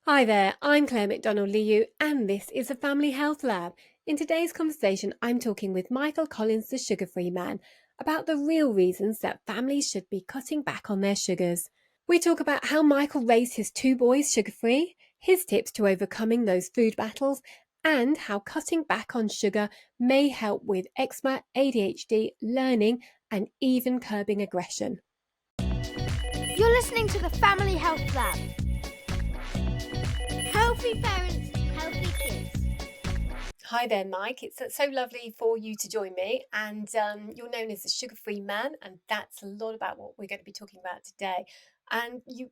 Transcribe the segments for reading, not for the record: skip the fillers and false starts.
Hi there, I'm Claire McDonnell Liu, and this is the Family Health Lab. In today's conversation, I'm talking with Michael Collins, the sugar-free man, about the real reasons that families should be cutting back on their sugars. We talk about how Michael raised his two boys sugar-free, his tips to overcoming those food battles, and how cutting back on sugar may help with eczema, ADHD, learning, and even curbing aggression. You're listening to the Family Health Lab. Healthy parents, healthy kids. Hi there, Mike. It's so lovely for you to join me. And you're known as the sugar-free man, and that's a lot about what we're going to be talking about today. And you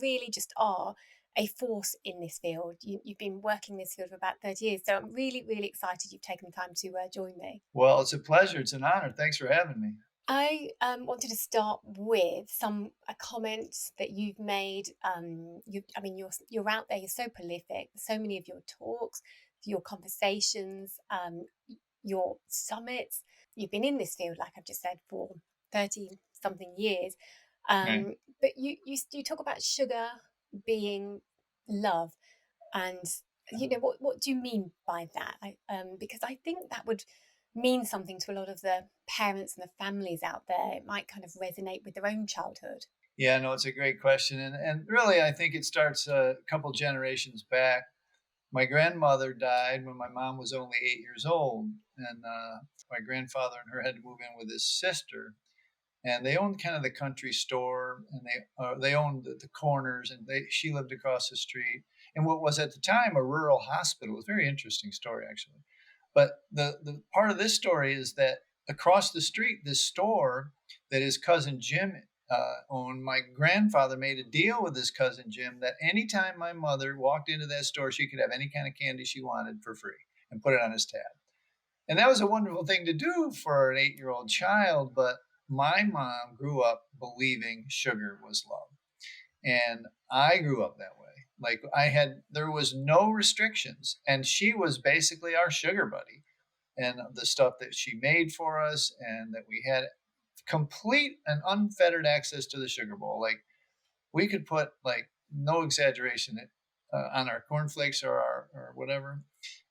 really just are a force in this field. You've been working this field for about 30 years, so I'm really, really excited you've taken the time to join me. Well, it's a pleasure. It's an honor. Thanks for having me. I wanted to start with some comments that you've made. You're out there. You're so prolific. So many of your talks, your conversations, your summits. You've been in this field, like I've just said, for 30 something years. Right. But you talk about sugar being love, and what do you mean by that? Because I think that would mean something to a lot of the parents and the families out there. It might kind of resonate with their own childhood. Yeah, no, it's a great question. And really, I think it starts a couple generations back. My grandmother died when my mom was only 8 years old. And my grandfather and her had to move in with his sister. And they owned kind of the country store, and they owned the corners, and she lived across the street in what was at the time a rural hospital. It was a very interesting story, actually. But the part of this story is that across the street, this store that his cousin Jim owned, my grandfather made a deal with his cousin Jim that anytime my mother walked into that store, she could have any kind of candy she wanted for free and put it on his tab. And that was a wonderful thing to do for an 8-year-old child. But my mom grew up believing sugar was love. And I grew up that way. Like there was no restrictions. And she was basically our sugar buddy. And the stuff that she made for us, and that we had complete and unfettered access to the sugar bowl. Like we could put, like, no exaggeration, on our cornflakes or whatever,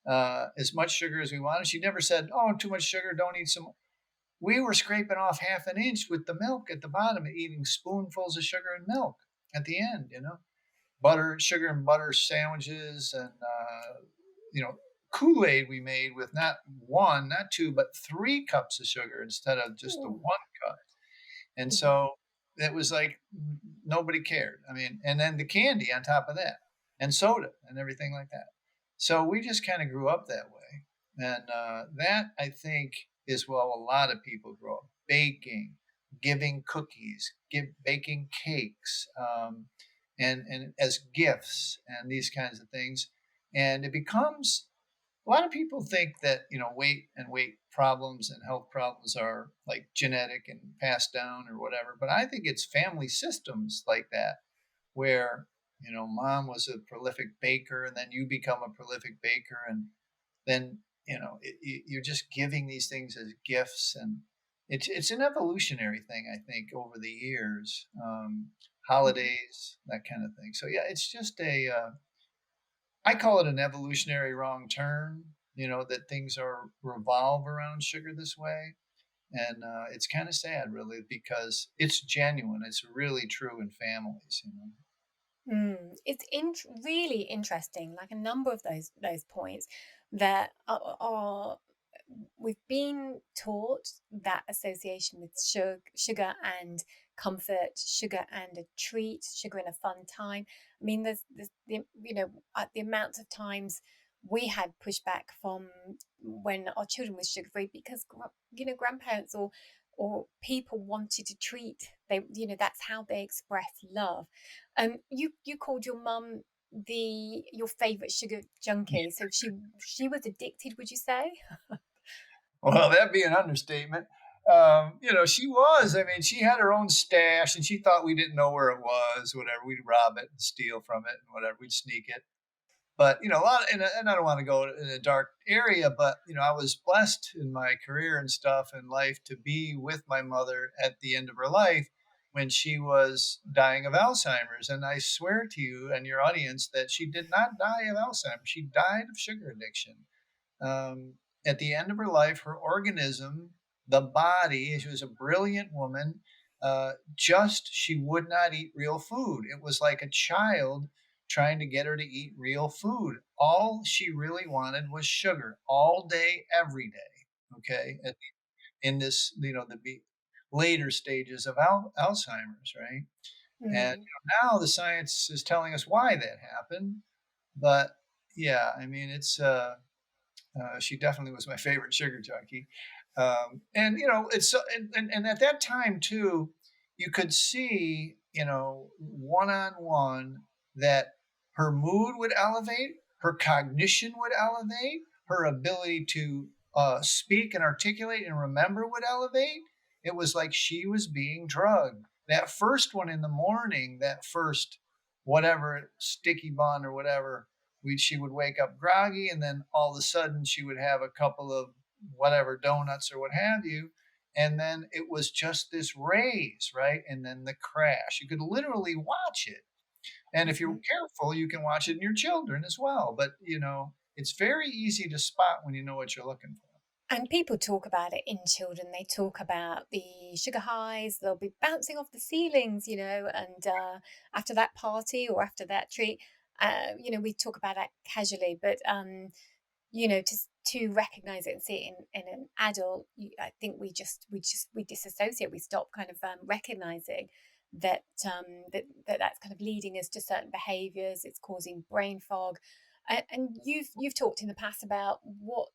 as much sugar as we wanted. She never said, "Oh, too much sugar, don't eat some." We were scraping off half an inch with the milk at the bottom, and eating spoonfuls of sugar and milk at the end. Butter, sugar and butter sandwiches, and Kool-Aid we made with not one, not two, but 3 cups of sugar instead of just the Ooh. 1 cup. And Mhm. so it was like nobody cared. I mean, and then the candy on top of that, and soda and everything like that. So we just kind of grew up that way. And that, I think, is well, a lot of people grow up baking, giving cookies, baking cakes, and as gifts and these kinds of things. And it becomes, a lot of people think that weight problems and health problems are like genetic and passed down or whatever, but I think it's family systems like that, where mom was a prolific baker, and then you become a prolific baker, and then you're just giving these things as gifts. And it's an evolutionary thing, I think, over the years. Mhm. Holidays, that kind of thing. So yeah, it's just I call it an evolutionary wrong turn, that things revolve around sugar this way. And it's kind of sad, really, because it's genuine. It's really true in families. It's really interesting. Like a number of those points that are we've been taught that association with sugar and comfort, sugar and a treat, sugar and a fun time. I mean, there's the amount of times we had pushback from when our children were sugar free because grandparents or people wanted to treat. That's how they express love. You called your mum your favorite sugar junkie, so she was addicted, would you say? Well, that'd be an understatement. She was. I mean, she had her own stash, and she thought we didn't know where it was. Whatever, we'd rob it and steal from it, and whatever, we'd sneak it. But a lot, and I don't want to go in a dark area, but I was blessed in my career and stuff in life to be with my mother at the end of her life, when she was dying of Alzheimer's. And I swear to you and your audience that she did not die of Alzheimer's. She died of sugar addiction. Um, at the end of her life, her organism, the body, she was a brilliant woman, just she would not eat real food. It was like a child trying to get her to eat real food. All she really wanted was sugar all day, every day. Okay. In this, the later stages of Alzheimer's, right? And Mm. now the science is telling us why that happened. But yeah, I mean, she definitely was my favorite sugar junkie. And it's and at that time too, you could see, one on one, that her mood would elevate, her cognition would elevate, her ability to speak and articulate and remember would elevate. It was like she was being drugged. That first one in the morning, that first whatever sticky bun or whatever, she would wake up groggy, and then all of a sudden she would have a couple of whatever donuts or what have you, and then it was just this raise, right? And then the crash. You could literally watch it, and if you're Mhm. careful, you can watch it in your children as well. But it's very easy to spot when you know what you're looking for. And people talk about it in children. They talk about the sugar highs. They'll be bouncing off the ceilings, and after that party or after that treat, we talk about that casually. But to recognize it and see it in an adult, I think we disassociate. We stop kind of recognizing that that's kind of leading us to certain behaviors. It's causing brain fog. And you've talked in the past about what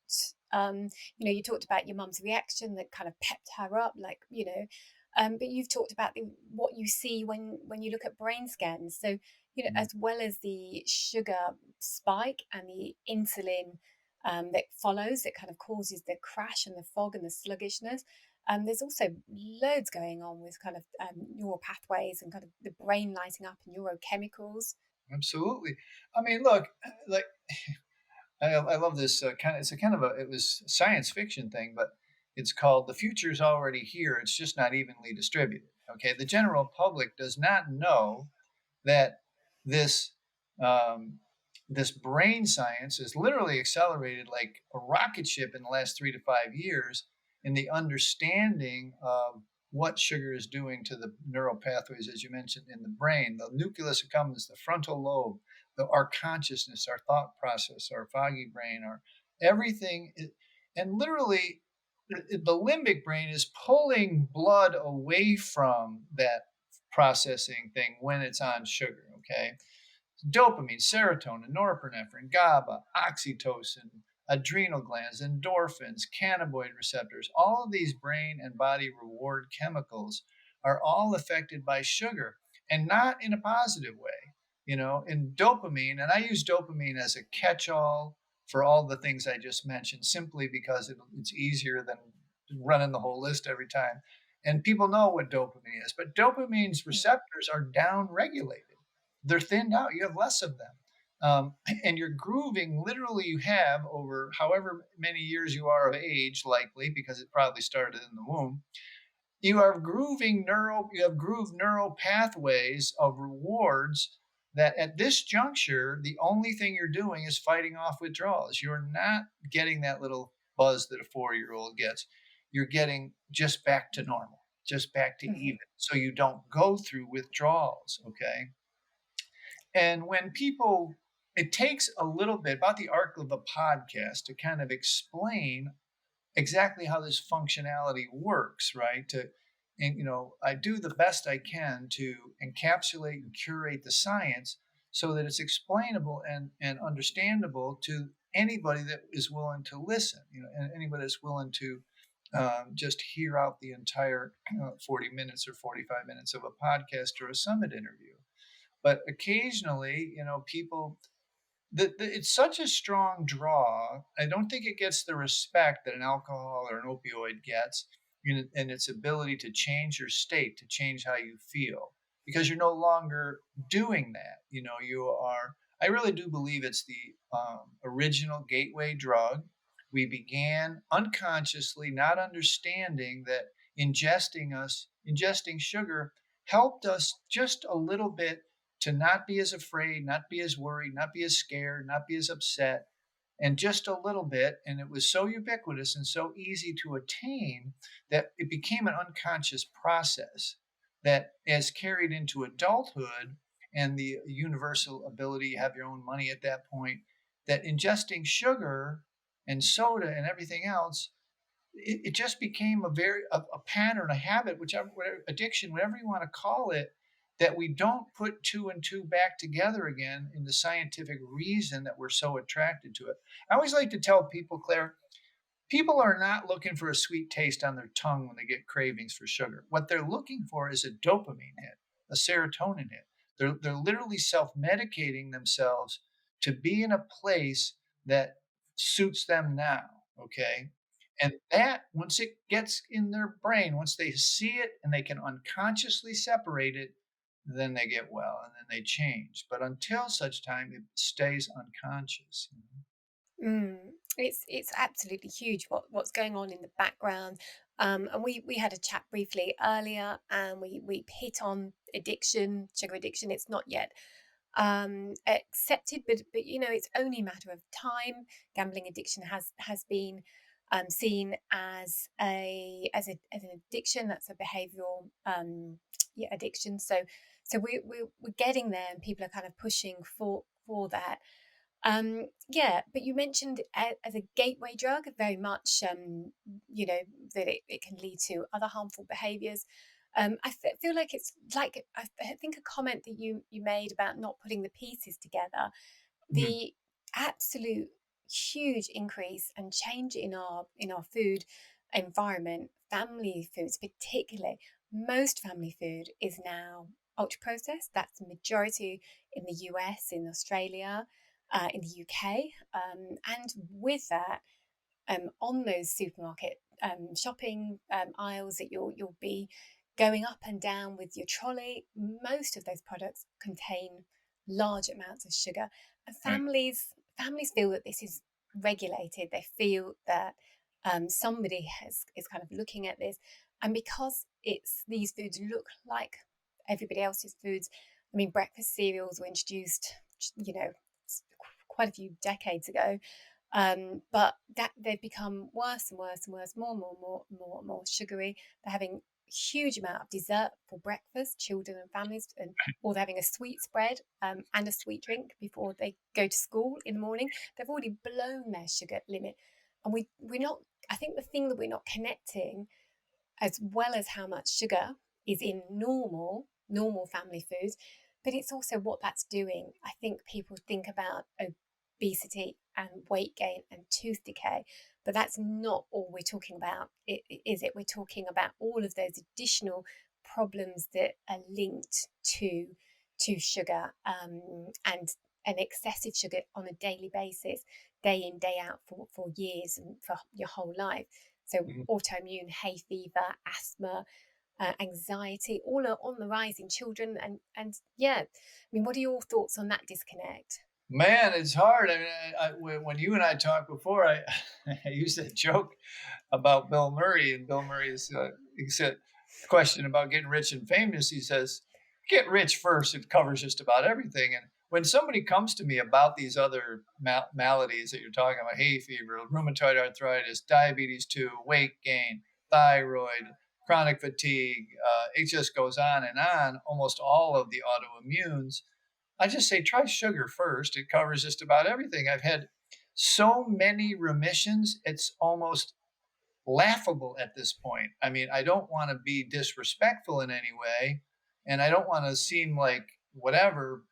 you talked about your mum's reaction that kind of pepped her up, like but you've talked about what you see when you look at brain scans. So Mm. as well as the sugar spike and the insulin that follows, that kind of causes the crash and the fog and the sluggishness. There's also loads going on with kind of neural pathways and kind of the brain lighting up and neurochemicals. Absolutely. I mean, look, like I love this it's a kind of it was a science fiction thing, but it's called "The Future's Already Here." It's just not evenly distributed. Okay, the general public does not know that this um, this brain science is literally accelerated like a rocket ship in the last 3 to 5 years in the understanding of what sugar is doing to the neural pathways, as you mentioned, in the brain, the nucleus accumbens, the frontal lobe, our consciousness, our thought process, our foggy brain, our everything. And literally, the limbic brain is pulling blood away from that processing thing when it's on sugar. Okay, dopamine, serotonin, norepinephrine, GABA, oxytocin, adrenal glands, endorphins, cannabinoid receptors, all of these brain and body reward chemicals are all affected by sugar, and not in a positive way. In dopamine, and I use dopamine as a catch all for all the things I just mentioned, simply because it's easier than running the whole list every time. And people know what dopamine is, but dopamine's receptors are down regulated, they're thinned out. You have less of them. And you're grooving, literally, you have over however many years you are of age, likely, because it probably started in the womb. You have grooved neural pathways of rewards that at this juncture, the only thing you're doing is fighting off withdrawals. You're not getting that little buzz that a 4-year-old gets. You're getting just back to normal, just back to Mhm. even. So you don't go through withdrawals. Okay. And when people, it takes a little bit about the arc of a podcast to kind of explain exactly how this functionality works, right? And I do the best I can to encapsulate and curate the science so that it's explainable and understandable to anybody that is willing to listen, and anybody that's willing to just hear out the entire 40 minutes or 45 minutes of a podcast or a summit interview. But occasionally, people, it's such a strong draw. I don't think it gets the respect that an alcohol or an opioid gets in its ability to change your state, to change how you feel, because you're no longer doing that. You are. I really do believe it's the original gateway drug. We began unconsciously, not understanding that ingesting sugar helped us just a little bit to not be as afraid, not be as worried, not be as scared, not be as upset, and just a little bit. And it was so ubiquitous and so easy to attain that it became an unconscious process that, as carried into adulthood and the universal ability to have your own money at that point, that ingesting sugar and soda and everything else, it just became a pattern, a habit, whatever addiction, whatever you want to call it, that we don't put two and two back together again in the scientific reason that we're so attracted to it. I always like to tell people, Claire, people are not looking for a sweet taste on their tongue when they get cravings for sugar. What they're looking for is a dopamine hit, a serotonin hit. They're literally self-medicating themselves to be in a place that suits them now. Okay. And that, once it gets in their brain, once they see it and they can unconsciously separate it, then they get well and then they change. But until such time, it stays unconscious. Mm, it's absolutely huge what's going on in the background. And we had a chat briefly earlier, and we hit on addiction, sugar addiction. It's not yet accepted, but it's only a matter of time. Gambling addiction has been seen as as an addiction. That's a behavioural addiction. So we're getting there, and people are kind of pushing for that. Yeah, but you mentioned as a gateway drug, very much, that it can lead to other harmful behaviors. Feel like it's like, I think a comment that you made about not putting the pieces together, Mhm. the absolute huge increase and change in our food environment, family foods particularly. Most family food is now ultra processed. That's the majority in the US, in Australia, in the UK, and with that, on those supermarket shopping aisles that you'll be going up and down with your trolley, most of those products contain large amounts of sugar, and Right. families feel that this is regulated. They feel that somebody is kind of looking at this, and because it's these foods look like everybody else's foods. I mean, breakfast cereals were introduced, quite a few decades ago, but that they've become worse and worse and worse, more sugary. They're having huge amount of dessert for breakfast, children and families, or they're having a sweet spread and a sweet drink before they go to school in the morning. They've already blown their sugar limit, and we're not. I think the thing that we're not connecting, as well as how much sugar is in normal family foods, but it's also what that's doing. I think people think about obesity and weight gain and tooth decay, but that's not all we're talking about, is it? We're talking about all of those additional problems that are linked to sugar, and an excessive sugar on a daily basis, day in, day out, for years and for your whole life. So Mhm. autoimmune, hay fever, asthma, anxiety, all are on the rise in children. And yeah, I mean, what are your thoughts on that disconnect? Man, it's hard. I mean, when you and I talked before, I used that joke about Bill Murray, and Bill Murray's he said question about getting rich and famous. He says, "Get rich first; it covers just about everything." And when somebody comes to me about these other maladies that you're talking about, hay fever, rheumatoid arthritis, diabetes 2, weight gain, thyroid, chronic fatigue, it just goes on and on. Almost all of the autoimmunes, I just say try sugar first. It covers just about everything. I've had so many remissions, it's almost laughable at this point. I mean, I don't want to be disrespectful in any way, and I don't want to seem like whatever.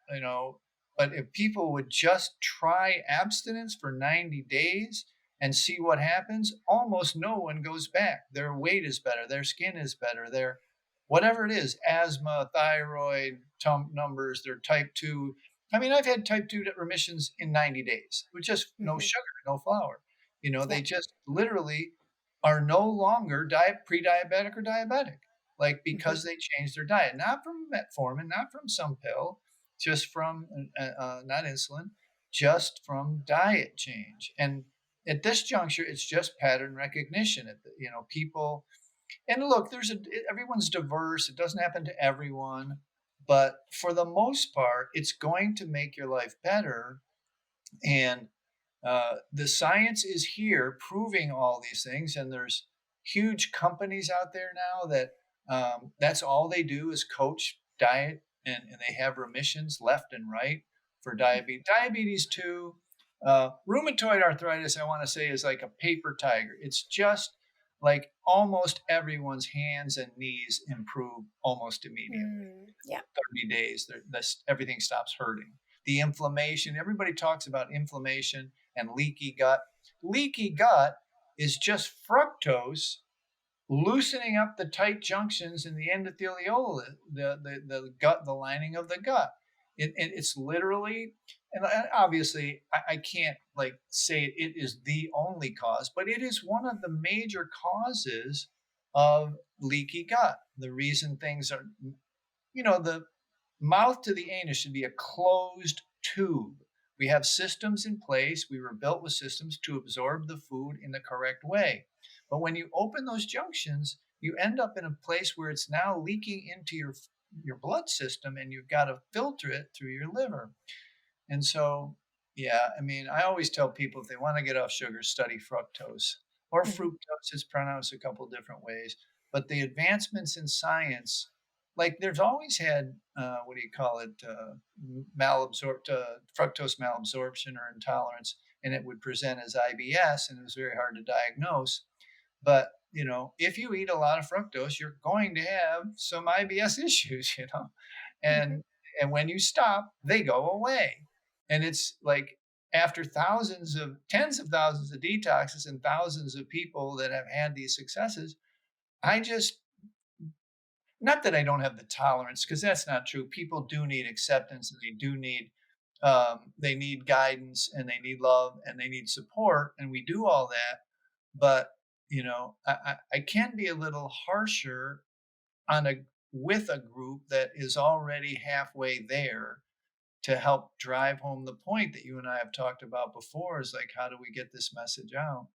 But if people would just try abstinence for 90 days and see what happens, almost no one goes back. Their weight is better, their skin is better, their whatever it is, asthma, thyroid, numbers, their type 2. I mean, I've had type 2 remissions in 90 days with just no Hmm. sugar, no flour. Yeah. They just literally are no longer pre-diabetic or diabetic, like Hmm. because they changed their diet, not from metformin, not from some pill, just from not insulin, just from diet change. And at this juncture, it's just pattern recognition. People And look, everyone's diverse. It doesn't happen to everyone, but for the most part, it's going to make your life better. And the science is here proving all these things. And there's huge companies out there now that that's all they do is coach diet, and they have remissions left and right for diabetes. Diabetes too. Rheumatoid arthritis, I want to say, is like a paper tiger. It's just like almost everyone's hands and knees improve almost immediately. Yeah. 30 days, everything stops hurting. The inflammation, everybody talks about inflammation and leaky gut. Leaky gut is just fructose loosening up the tight junctions in the endothelial, the gut, the lining of the gut. It's literally, and obviously I can't like say it is the only cause, but it is one of the major causes of leaky gut. The reason things are, the mouth to the anus should be a closed tube. We have systems in place. We were built with systems to absorb the food in the correct way. But when you open those junctions, you end up in a place where it's now leaking into your blood system, and you've got to filter it through your liver. And so, yeah, I mean, I always tell people if they want to get off sugar, study fructose, or Mm-hmm. fructose is pronounced a couple different ways. But the advancements in science, like there's always had, what do you call it, fructose malabsorption or intolerance, and it would present as IBS, and it was very hard to diagnose. But if you eat a lot of fructose, you're going to have some IBS issues, Mm-hmm. and when you stop, they go away. And it's like after tens of thousands of detoxes and thousands of people that have had these successes, I just, not that I don't have the tolerance, because that's not true. People do need acceptance, and they need guidance, and they need love, and they need support, and we do all that. But I can be a little harsher with a group that is already halfway there, to help drive home the point that you and I have talked about before, is like, how do we get this message out?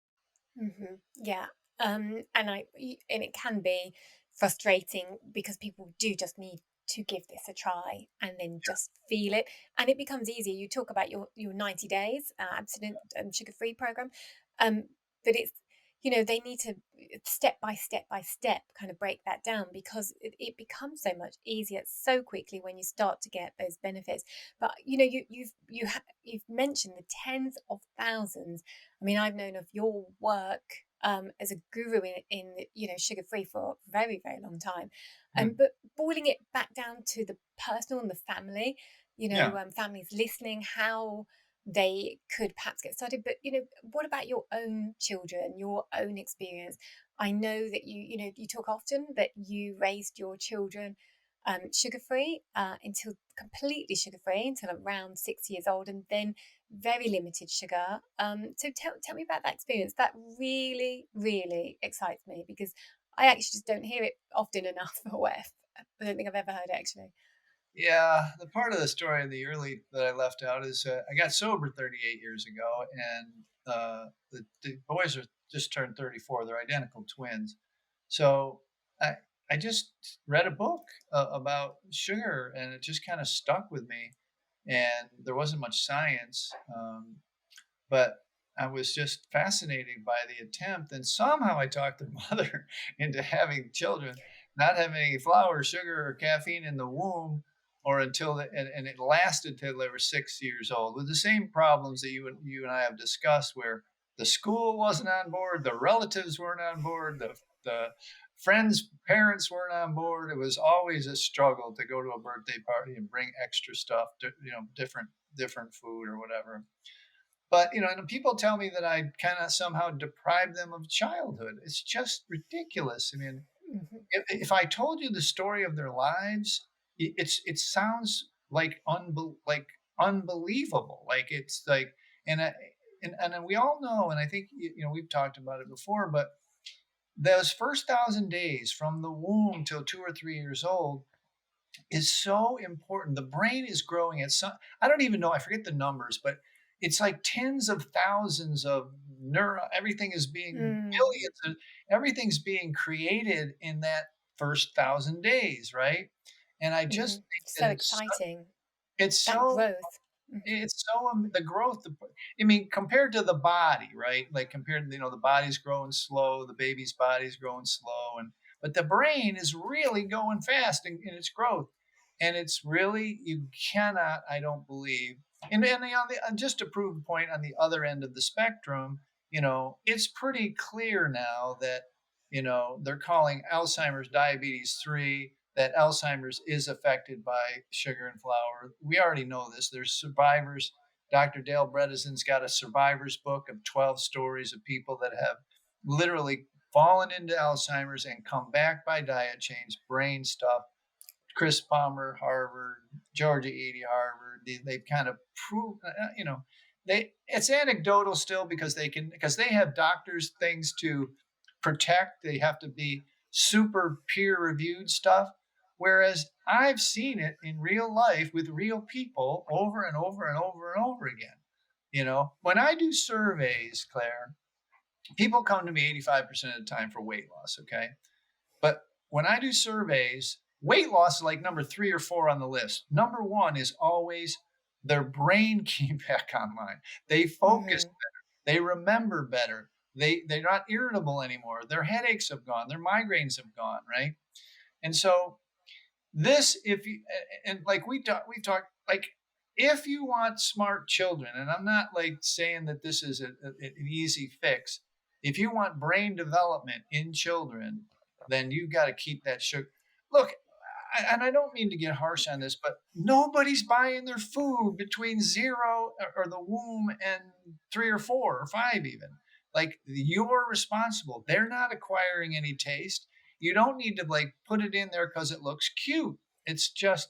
Yeah. And it can be frustrating because people do just need to give this a try and then just feel it, and it becomes easier. You talk about your 90 days abstinent sugar-free program, um but it's, they need to step by step kind of break that down, because it becomes so much easier so quickly when you start to get those benefits. But you've mentioned the tens of thousands. I mean, I've known of your work as a guru in sugar free for a very, very long time. Hmm. But boiling it back down to the personal and the family, Yeah. families listening, how they could perhaps get started. But what about your own children, your own experience? I know that you talk often that you raised your children sugar free until completely sugar free until around 6 years old, and then very limited sugar. So tell me about that experience. That really, really excites me, because I actually just don't hear it often enough. Or I don't think I've ever heard it actually. Yeah, the part of the story in the early that I left out is I got sober 38 years ago, and the boys are just turned 34. They're identical twins. So I I just read a book about sugar, and it just kind of stuck with me. And there wasn't much science, but I was just fascinated by the attempt. And somehow I talked their mother into having children, not having any flour, sugar, or caffeine in the womb, or and it lasted till they were 6 years old, with the same problems that you and I have discussed, where the school wasn't on board, the relatives weren't on board, the friends' parents weren't on board. It was always a struggle to go to a birthday party and bring extra stuff, different food or whatever. But and people tell me that I kind of somehow deprived them of childhood. It's just ridiculous. I mean, Hmm. if I told you the story of their lives, it sounds like unbelievable. Like it's like, and I, and we all know, and I think we've talked about it before, but those first 1,000 days from the womb till 2 or 3 years old is so important. The brain is growing at some, I don't even know, I forget the numbers, but it's like tens of thousands of everything is being Mm. billions of, everything's being created in that first 1,000 days, right? And I just think So that exciting. it's That so growth. it's so the growth. I mean, compared to the body, right? Like compared, the body's growing slow, the baby's body's growing slow, and but the brain is really going fast in its growth, and it's really you cannot, I don't believe, just to prove the point on the other end of the spectrum, it's pretty clear now that they're calling Alzheimer's diabetes 3, that Alzheimer's is affected by sugar and flour. We already know this. There's survivors. Dr. Dale Bredesen's got a survivors book of 12 stories of people that have literally fallen into Alzheimer's and come back by diet change, brain stuff. Chris Palmer, Harvard, Georgia Edie, Harvard. They've kind of proved, it's anecdotal still because they have doctors things to protect. They have to be super peer reviewed stuff. Whereas I've seen it in real life with real people over and over and over and over again. When I do surveys, Claire, people come to me 85% of the time for weight loss. Okay. But when I do surveys, weight loss is like number 3 or 4 on the list. Number 1 is always their brain came back online. They focus Mm-hmm. better. They remember better. They're not irritable anymore. Their headaches have gone. Their migraines have gone, right? And so this, if you and like we've talked, like if you want smart children, and I'm not like saying that this is an easy fix. If you want brain development in children, then you've got to keep that sugar. Look, and I don't mean to get harsh on this, but nobody's buying their food between 0 or the womb and 3 or 4 or 5 even. Like you're responsible. They're not acquiring any taste. You don't need to like put it in there because it looks cute. It's just,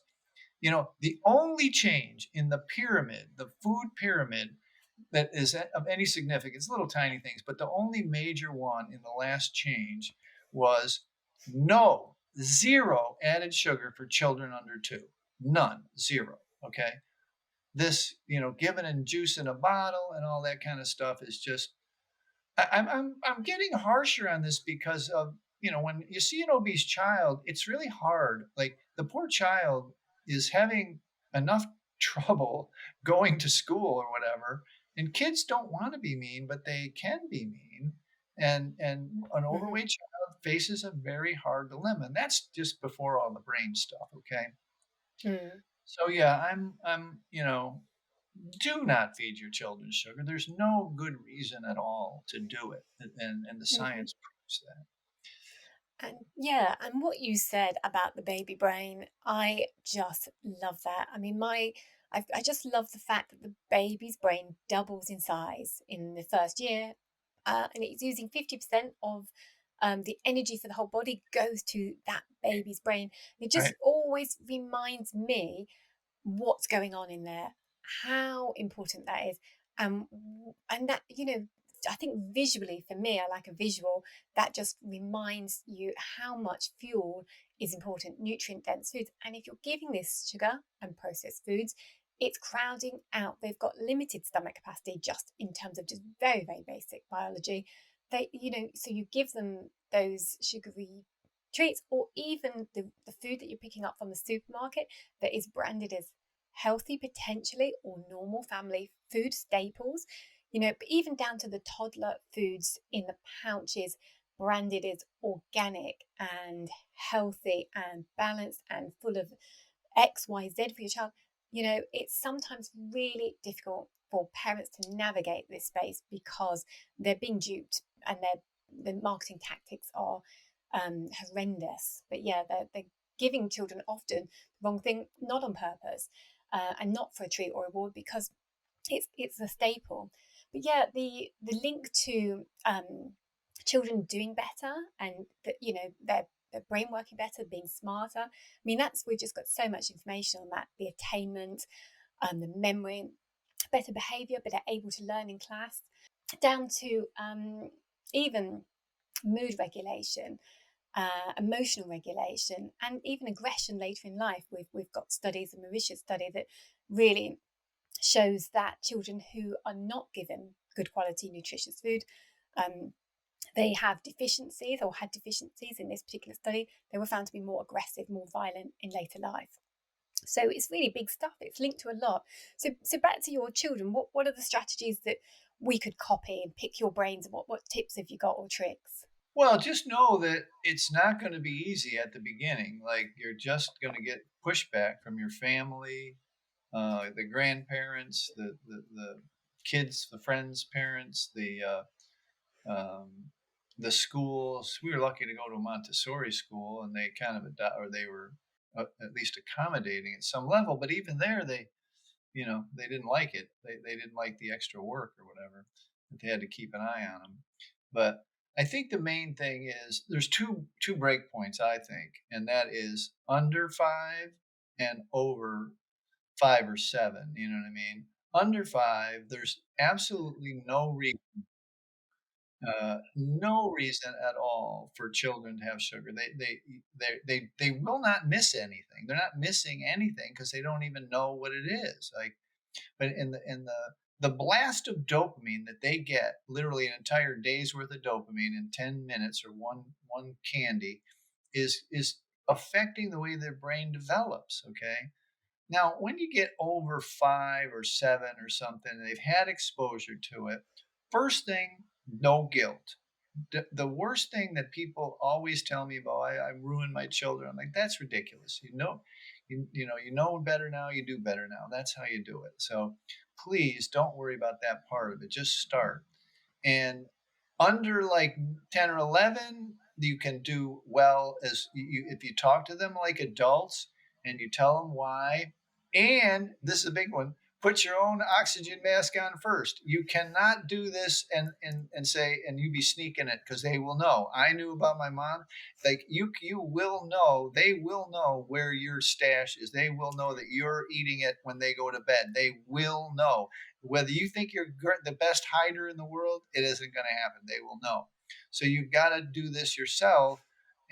the only change in the pyramid, the food pyramid, that is of any significance, little tiny things, but the only major one in the last change was no, 0 added sugar for children under 2. None, 0. Okay. This, given in juice in a bottle and all that kind of stuff is just, I'm getting harsher on this because of, when you see an obese child, it's really hard. Like the poor child is having enough trouble going to school or whatever, and kids don't want to be mean, but they can be mean. And an Mm-hmm. overweight child faces a very hard dilemma. And that's just before all the brain stuff, okay? Mm. So yeah, do not feed your children sugar. There's no good reason at all to do it, and the Mm-hmm. science proves that. And yeah, and what you said about the baby brain, I just love that. I mean, I just love the fact that the baby's brain doubles in size in the first year, and it's using 50% of the energy for the whole body goes to that baby's brain. It just Right. always reminds me what's going on in there, how important that is, and that I think visually for me, I like a visual that just reminds you how much fuel is important, nutrient dense foods, and if you're giving this sugar and processed foods, it's crowding out. They've got limited stomach capacity just in terms of just very very basic biology. So you give them those sugary treats or even the food that you're picking up from the supermarket that is branded as healthy potentially or normal family food staples, but even down to the toddler foods in the pouches branded as organic and healthy and balanced and full of XYZ for your child. It's sometimes really difficult for parents to navigate this space because they're being duped and the marketing tactics are horrendous. But yeah, they're giving children often the wrong thing, not on purpose, and not for a treat or reward because it's a staple. But yeah, the link to children doing better and that their brain working better, being smarter. I mean, we've just got so much information on that. The attainment, the memory, better behaviour, better able to learn in class, down to even mood regulation, emotional regulation, and even aggression later in life. We've got studies, a Mauritius study that really shows that children who are not given good quality nutritious food, they have deficiencies or had deficiencies in this particular study. They were found to be more aggressive, more violent in later life. So it's really big stuff. It's linked to a lot. So back to your children, what are the strategies that we could copy and pick your brains? What tips have you got or tricks? Well, just know that it's not going to be easy at the beginning. Like, you're just going to get pushback from your family, the grandparents, the kids, the friends' parents, the schools. We were lucky to go to a Montessori school, and they kind of they were at least accommodating at some level. But even there, they didn't like it. They didn't like the extra work or whatever. That they had to keep an eye on them. But I think the main thing is there's two break points, I think, and that is under 5 and over 5 or 7. You know what I mean? Under 5, there's absolutely no reason at all for children to have sugar. They will not miss anything. They're not missing anything because they don't even know what it is. Like, but in the blast of dopamine that they get, literally an entire day's worth of dopamine in 10 minutes, or one candy, is affecting the way their brain develops. Okay. Now, when you get over 5 or 7 or something, and they've had exposure to it, first thing, no guilt. The worst thing that people always tell me about, I ruined my children. I'm like, that's ridiculous. You know better now. You do better now. That's how you do it. So please don't worry about that part of it. Just start. And under like 10 or 11, you can do well as if you talk to them like adults and you tell them why. And this is a big one: put your own oxygen mask on first. You cannot do this and say, and you be sneaking it, because they will know. I knew about my mom. Like, you will know. They will know where your stash is. They will know that you're eating it when they go to bed. They will know. Whether you think you're the best hider in the world, it isn't going to happen. They will know. So you've got to do this yourself,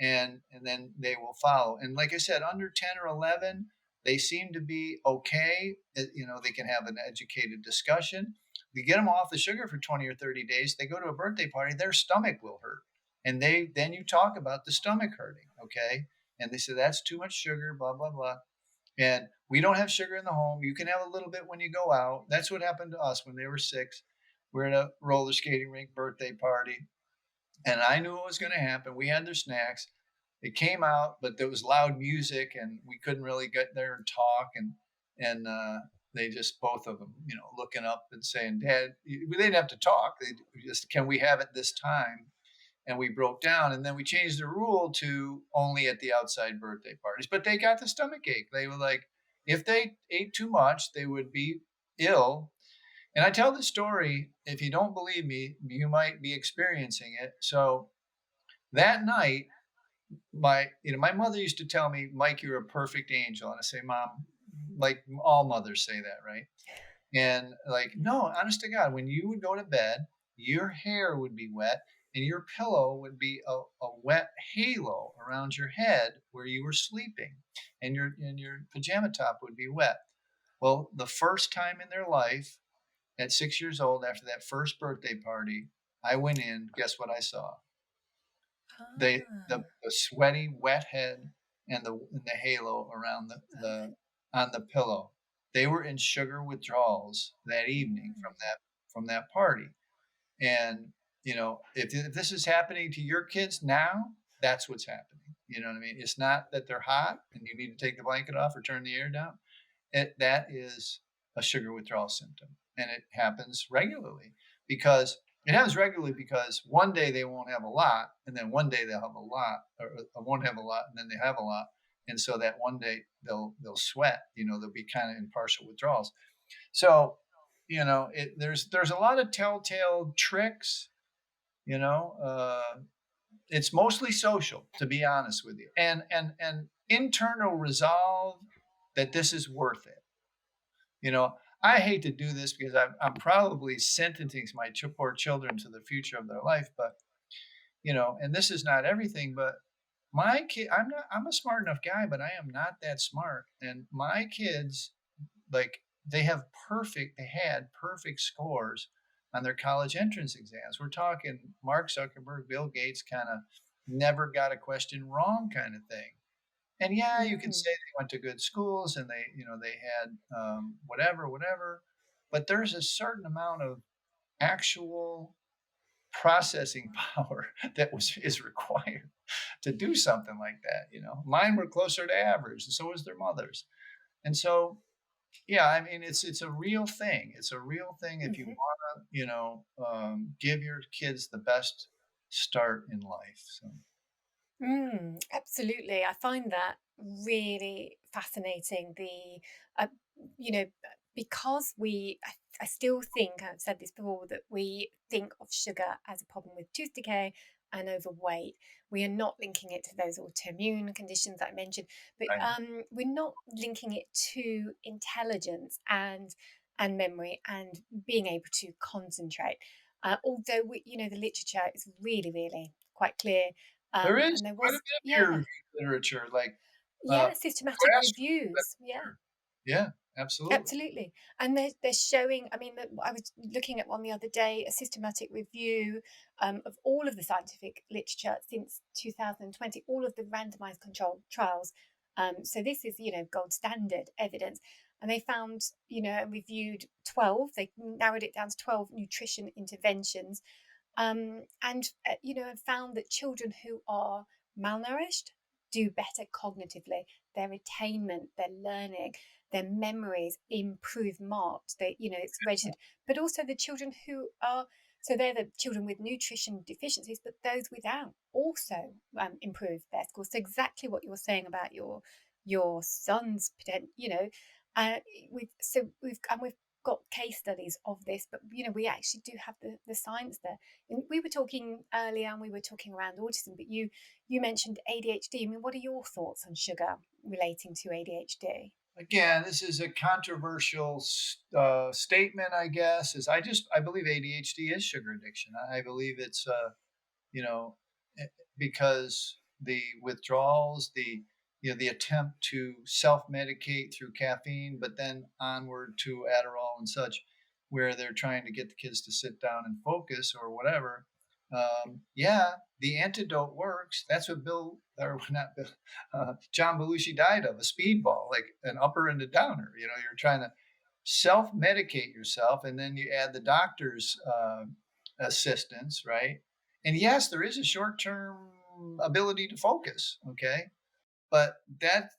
and then they will follow. And like I said, under 10 or 11, they seem to be okay. They can have an educated discussion. You get them off the sugar for 20 or 30 days, they go to a birthday party, their stomach will hurt. And then you talk about the stomach hurting, okay? And they say, that's too much sugar, blah, blah, blah. And we don't have sugar in the home. You can have a little bit when you go out. That's what happened to us when they were 6. We're at a roller skating rink birthday party, and I knew what was going to happen. We had their snacks. It came out, but there was loud music, and we couldn't really get there and talk. And they just, both of them, looking up and saying, "Dad," they didn't have to talk. They just, "Can we have it this time?" And we broke down, and then we changed the rule to only at the outside birthday parties. But they got the stomach ache. They were like, if they ate too much, they would be ill. And I tell the story, if you don't believe me, you might be experiencing it. So that night, my mother used to tell me, "Mike, you're a perfect angel." And I say, "Mom," like all mothers say that, right? And like, no, honest to God, when you would go to bed, your hair would be wet, and your pillow would be a wet halo around your head where you were sleeping, and your pajama top would be wet. Well, the first time in their life, at 6 years old, after that first birthday party, I went in. Guess what I saw? The sweaty, wet head and the halo around on the pillow. They were in sugar withdrawals that evening from that party. And if this is happening to your kids now, that's what's happening. You know what I mean? It's not that they're hot and you need to take the blanket off or turn the air down. That is a sugar withdrawal symptom, and it happens regularly because one day they won't have a lot, and then one day they'll have a lot, or won't have a lot, and then they have a lot, and so that one day they'll sweat. They'll be kind of in partial withdrawals. So there's a lot of telltale tricks. It's mostly social, to be honest with you, and internal resolve that this is worth it. I hate to do this because I'm probably sentencing my poor children to the future of their life, but and this is not everything, but my kid, I'm a smart enough guy, but I am not that smart. And my kids, like, they had perfect scores on their college entrance exams. We're talking Mark Zuckerberg, Bill Gates, kind of never got a question wrong kind of thing. And yeah, you can Mm. say they went to good schools and they had whatever, but there's a certain amount of actual processing power that is required to do something like that. Mine were closer to average, and so was their mothers. And so, yeah, I mean, it's a real thing. It's a real thing if you Mhm. want to, give your kids the best start in life. So, Absolutely. I find that really fascinating. Uh, you know, because I still think, I've said this before, that we think of sugar as a problem with tooth decay and overweight. We are not linking it to those autoimmune conditions that I mentioned, but right. we're not linking it to intelligence and memory and being able to concentrate. Although the literature is really, really quite clear, There is and there quite a was, bit of yeah, peer-reviewed literature, like, yeah, systematic grassroots reviews, yeah. literature. Yeah, absolutely. Absolutely. And they're showing, I mean, I was looking at one the other day, a systematic review of all of the scientific literature since 2020, all of the randomized controlled trials. So this is, gold standard evidence. And they found, and reviewed 12, they narrowed it down to 12 nutrition interventions. And found that children who are malnourished do better cognitively. Their attainment, their learning, their memories improve marked. It's registered. But also the children who are, so they're the children with nutrition deficiencies, but those without also improve their scores. So exactly what you're saying about your son's potential, uh, we've got case studies of this, but we actually do have the science there. And we were talking earlier, and we were talking around autism, but you mentioned ADHD. I mean, what are your thoughts on sugar relating to ADHD? Again, this is a controversial statement, I guess. I believe ADHD is sugar addiction. I believe it's you know, eh, because the withdrawals, the attempt to self-medicate through caffeine, but then onward to Adderall and such, where they're trying to get the kids to sit down and focus or whatever. Yeah, the antidote works. That's what Bill, or not Bill, John Belushi died of, a speedball, like an upper and a downer. You're trying to self-medicate yourself, and then you add the doctor's assistance, right? And yes, there is a short-term ability to focus, okay? But that,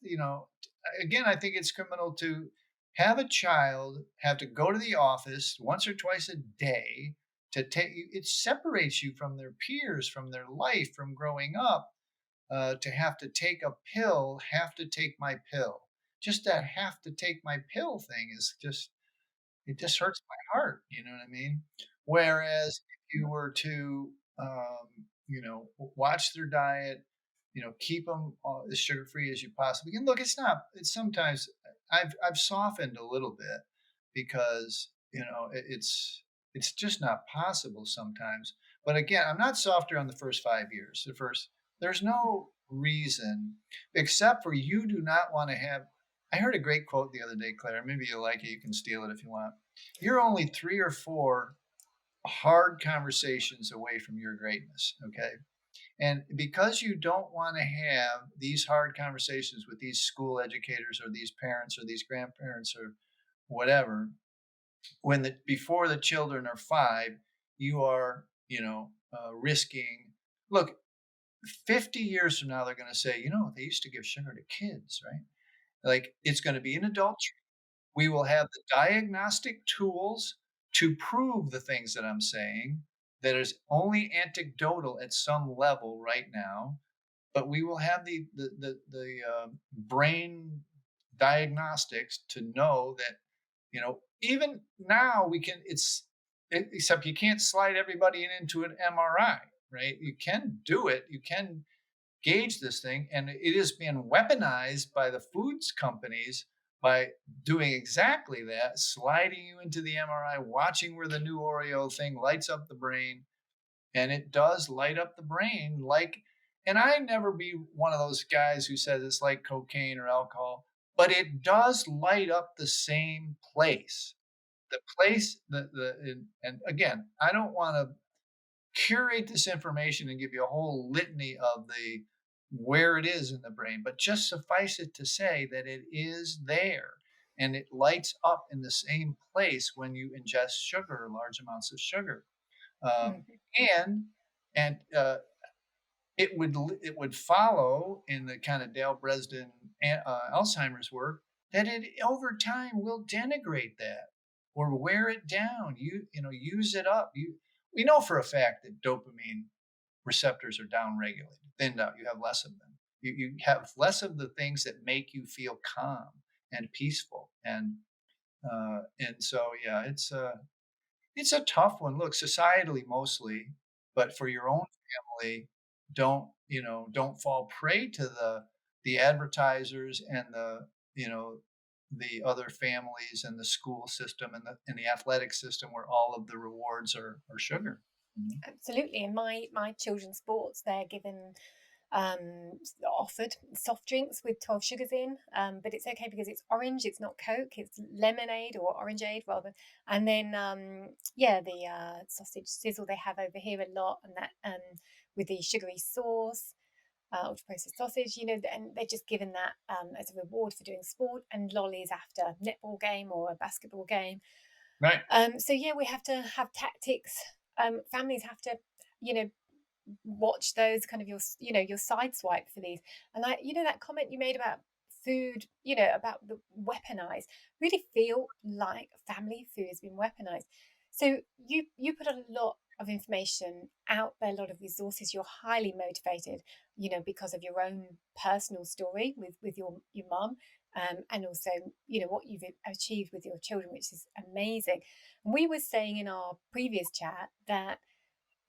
again, I think it's criminal to have a child have to go to the office once or twice a day to take it separates you from their peers, from their life, from growing up, to have to take a pill, have to take my pill. Just that have to take my pill thing is just, it just hurts my heart. You know what I mean? Whereas if you were to, watch their diet, keep them as sugar free as you possibly can. Look, it's sometimes I've softened a little bit because, it's just not possible sometimes. But again, I'm not softer on the first 5 years. There's no reason except for you do not want to have. I heard a great quote the other day, Claire. Maybe you like it. You can steal it if you want. You're only 3 or 4 hard conversations away from your greatness. Okay. And because you don't want to have these hard conversations with these school educators or these parents or these grandparents or whatever, before the children are 5, you are, risking. Look, 50 years from now, they're going to say, they used to give sugar to kids, right? Like, it's going to be an adult. We will have the diagnostic tools to prove the things that I'm saying that is only anecdotal at some level right now, but we will have the brain diagnostics to know that, even now we can. Except you can't slide everybody into an MRI, right? You can do it. You can gauge this thing, and it is being weaponized by the foods companies by doing exactly that, sliding you into the MRI, watching where the new Oreo thing lights up the brain, and it does light up the brain like. And I never be one of those guys who says it's like cocaine or alcohol. but it does light up the same place. The place, and again, I don't want to curate this information and give you a whole litany of the where it is in the brain, but just suffice it to say that it is there and it lights up in the same place when you ingest sugar, large amounts of sugar. Um, Mhm. and and it would follow in the kind of Dale Bresden Alzheimer's work that it over time will denigrate that or wear it down. Use it up. We know for a fact that dopamine receptors are downregulated, thinned out. You have less of them. You have less of the things that make you feel calm and peaceful. And so yeah, it's a tough one. Look, societally mostly, but for your own family, don't fall prey to the advertisers and the other families and the school system and the athletic system where all of the rewards are sugar. Mhm. Absolutely. In my children's sports, they're given offered soft drinks with 12 sugars in, but it's okay because it's orange, it's not Coke, it's lemonade or orangeade rather. And then yeah, the sausage sizzle they have over here a lot, and that with the sugary sauce, ultra processed sausage, and they're just given that as a reward for doing sport, and lollies after a netball game or a basketball game. Right. So yeah, we have to have tactics. Families have to, you know, watch those kind of your side swipe for these. And that comment you made about food, about the weaponized, really feel like family food has been weaponized. So you put a lot of information out there, a lot of resources. You're highly motivated, because of your own personal story with your mum, and also what you've achieved with your children, which is amazing. And we were saying in our previous chat that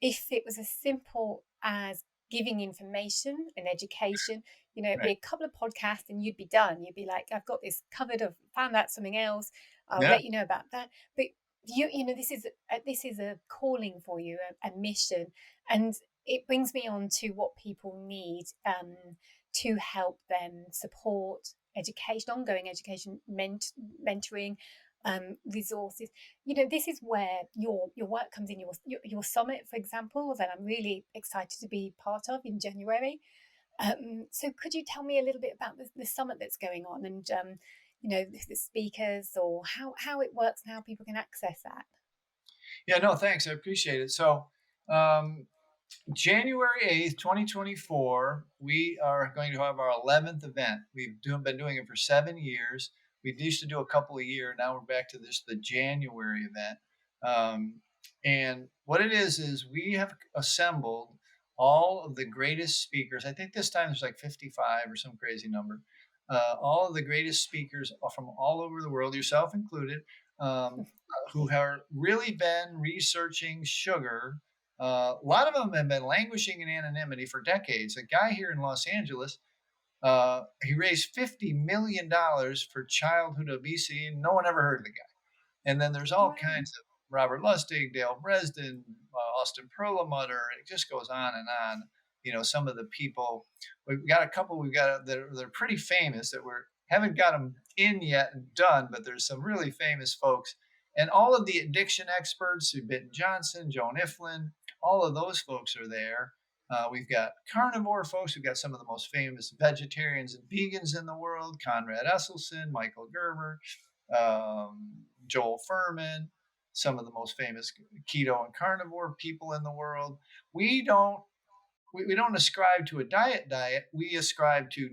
if it was as simple as giving information and education, it'd be Right. a couple of podcasts and you'd be done. You'd be like, I've got this covered. I've found out something else. I'll Yeah. let you know about that. But this is a calling for you, a mission, and it brings me on to what people need to help them support education, ongoing education, mentoring, resources. This is where your work comes in. Your summit, for example, that I'm really excited to be part of in January. So could you tell me a little bit about the summit that's going on, and the speakers, or how it works and how people can access that? Yeah. No, thanks. I appreciate it. So, um, January 8th, 2024, we are going to have our 11th event. Been doing it for 7 years. We used to do a couple a year. Now we're back to the January event. And what it is we have assembled all of the greatest speakers. I think this time there's like 55 or some crazy number. All of the greatest speakers from all over the world, yourself included, who have really been researching sugar. A lot of them have been languishing in anonymity for decades. A guy here in Los Angeles, he raised $50 million for childhood obesity, and no one ever heard of the guy. And then there's all Wow. kinds of Robert Lustig, Dale Bresden, Austin Perlmutter. It just goes on and on. Some of the people we've got a couple they're pretty famous that we haven't got them in yet and done, but there's some really famous folks, and all of the addiction experts, Bitten Johnson, Joan Iflin, all of those folks are there. We've got carnivore folks. We've got some of the most famous vegetarians and vegans in the world: Conrad Esselstyn, Michael Gerber, Joel Furman, some of the most famous keto and carnivore people in the world. We don't we don't ascribe to a diet. We ascribe to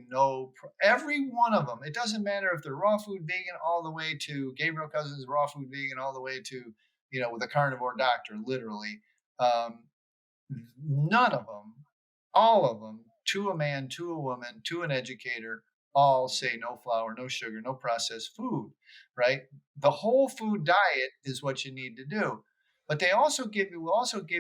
every one of them. It doesn't matter if they're raw food vegan all the way to Gabriel Cousins raw food vegan all the way to with a carnivore doctor literally. Um, None of them, all of them, to a man, to a woman, to an educator, all say no flour, no sugar, no processed food, right? The whole food diet is what you need to do. But will also give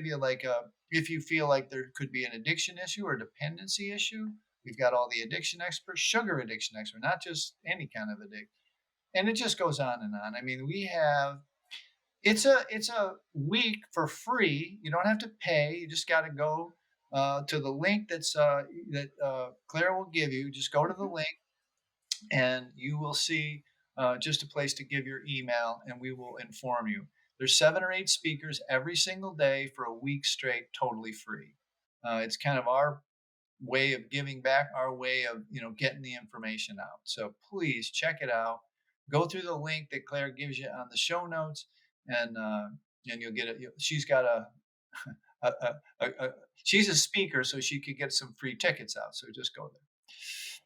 you like if you feel like there could be an addiction issue or dependency issue, we've got all the addiction experts, sugar addiction experts, not just any kind of addiction. And it just goes on and on. I mean, it's a week for free. You don't have to pay. You just got to go to the link that Claire will give you. Just go to the Mhm. link. and you will see just a place to give your email, and we will inform you. There's 7 or 8 speakers every single day for a week straight, totally free. It's kind of our way of giving back, our way of getting the information out. So please check it out. Go through the link that Claire gives you on the show notes, and you'll get it. She's got a she's a speaker, so she could get some free tickets out. So just go there.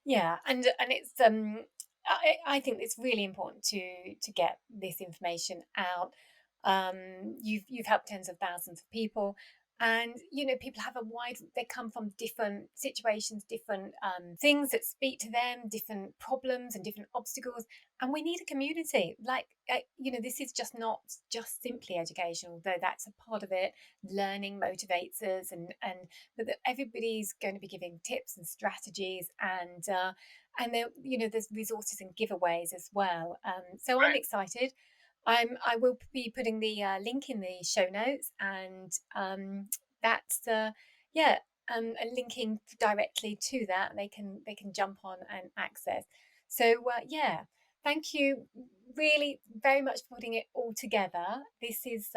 Yeah, and it's I think it's really important to get this information out. You've helped tens of thousands of people, and people have a wide. They come from different situations, different things that speak to them, different problems and different obstacles, and we need a community. Like this is just not just simply educational, though that's a part of it. Learning motivates us, and but that everybody's going to be giving tips and strategies, and there, there's resources and giveaways as well. So I'm Right. excited. I will be putting the link in the show notes, and that's yeah, linking directly to that. They can jump on and access. So yeah, thank you really very much for putting it all together. This is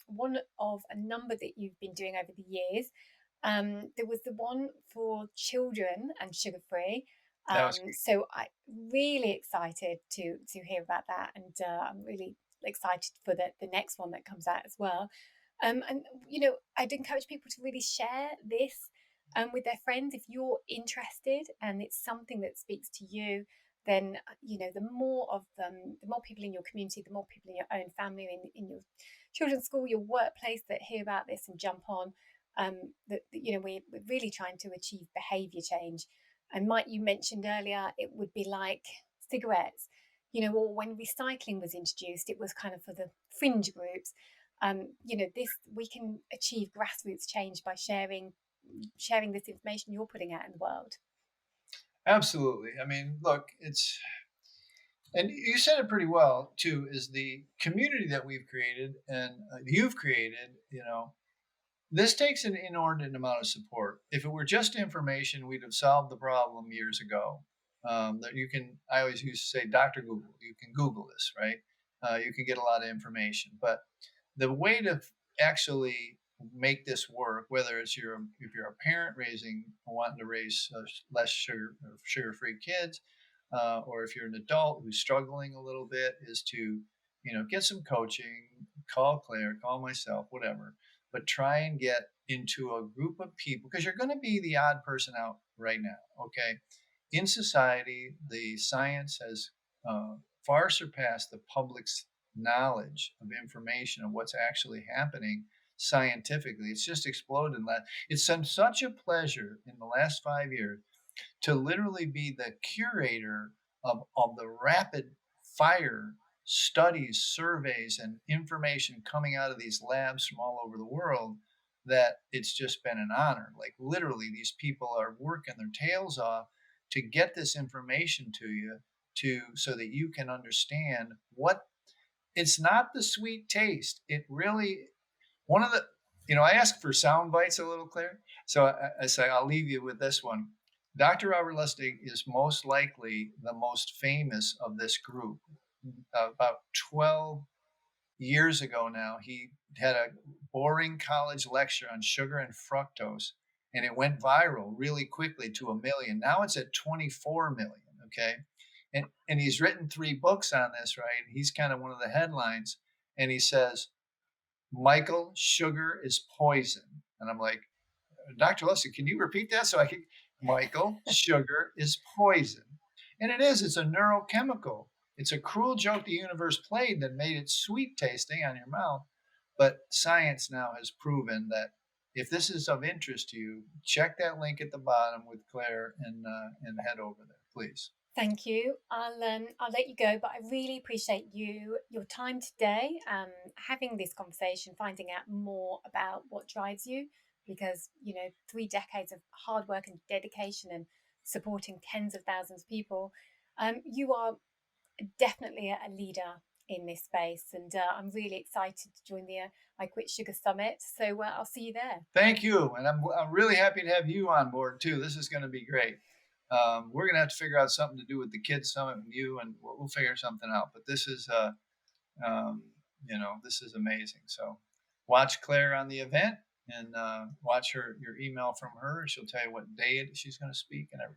one of a number that you've been doing over the years. There was the one for children and sugar free. That was So I really excited to hear about that, and I'm really excited for the next one that comes out as well. And I'd encourage people to really share this with their friends if you're interested and it's something that speaks to you. Then the more of them, the more people in your community, the more people in your own family, in your children's school, your workplace that hear about this and jump on. That we're really trying to achieve behaviour change. And Mike, you mentioned earlier, it would be like cigarettes, or when recycling was introduced, it was kind of for the fringe groups. This we can achieve grassroots change by sharing this information you're putting out in the world. absolutely. I mean, look, and you said it pretty well too. Is the community that we've created and you've created, this takes an inordinate amount of support. If it were just information, we'd have solved the problem years ago. That you can, I always used to say, Dr. Google, you can Google this, right? You can get a lot of information. But the way to actually make this work, whether it's if you're a parent wanting to raise less sugar-free kids, or if you're an adult who's struggling a little bit, is to get some coaching, call Claire, call myself, whatever, but try and get into a group of people, because you're going to be the odd person out right now. Okay, in society, the science has far surpassed the public's knowledge of information of what's actually happening scientifically. It's just exploded. It's been such a pleasure in the last 5 years to literally be the curator of the rapid fire studies, surveys, and information coming out of these labs from all over the world, that it's just been an honor. Like literally, these people are working their tails off to get this information to you, so that you can understand what it's not the sweet taste. It really, one of the, I ask for sound bites a little, Claire. So I say, I'll leave you with this one. Dr. Robert Lustig is most likely the most famous of this group. About 12 years ago now, he had a boring college lecture on sugar and fructose, and it went viral really quickly to 1 million. Now it's at 24 million. Okay. And he's written 3 books on this, right? He's kind of one of the headlines. And he says, Michael, sugar is poison. And I'm like, Dr. Lustig, can you repeat that? Michael, sugar is poison. And it is, it's a neurochemical. It's a cruel joke the universe played that made it sweet tasting on your mouth. But science now has proven that if this is of interest to you, check that link at the bottom with Claire and head over there, please. Thank you. I'll let you go, but I really appreciate your time today, having this conversation, finding out more about what drives you, because 3 decades of hard work and dedication and supporting tens of thousands of people, you are definitely a leader in this space, and I'm really excited to join the I Quit Sugar Summit. So I'll see you there. Thank you, and I'm really happy to have you on board too. This is going to be great. we're going to have to figure out something to do with the Kids Summit with you, and we'll figure something out. But this is, this is amazing. So watch Claire on the event, and watch your email from her. She'll tell you what day she's going to speak and everything.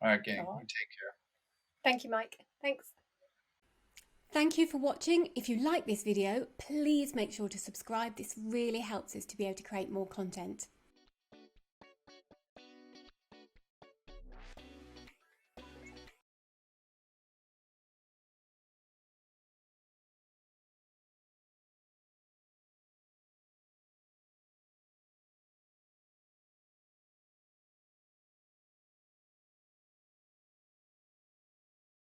All right, gang, you take care. Thank you, Mike. Thanks. Thank you for watching. If you like this video, please make sure to subscribe. This really helps us to be able to create more content.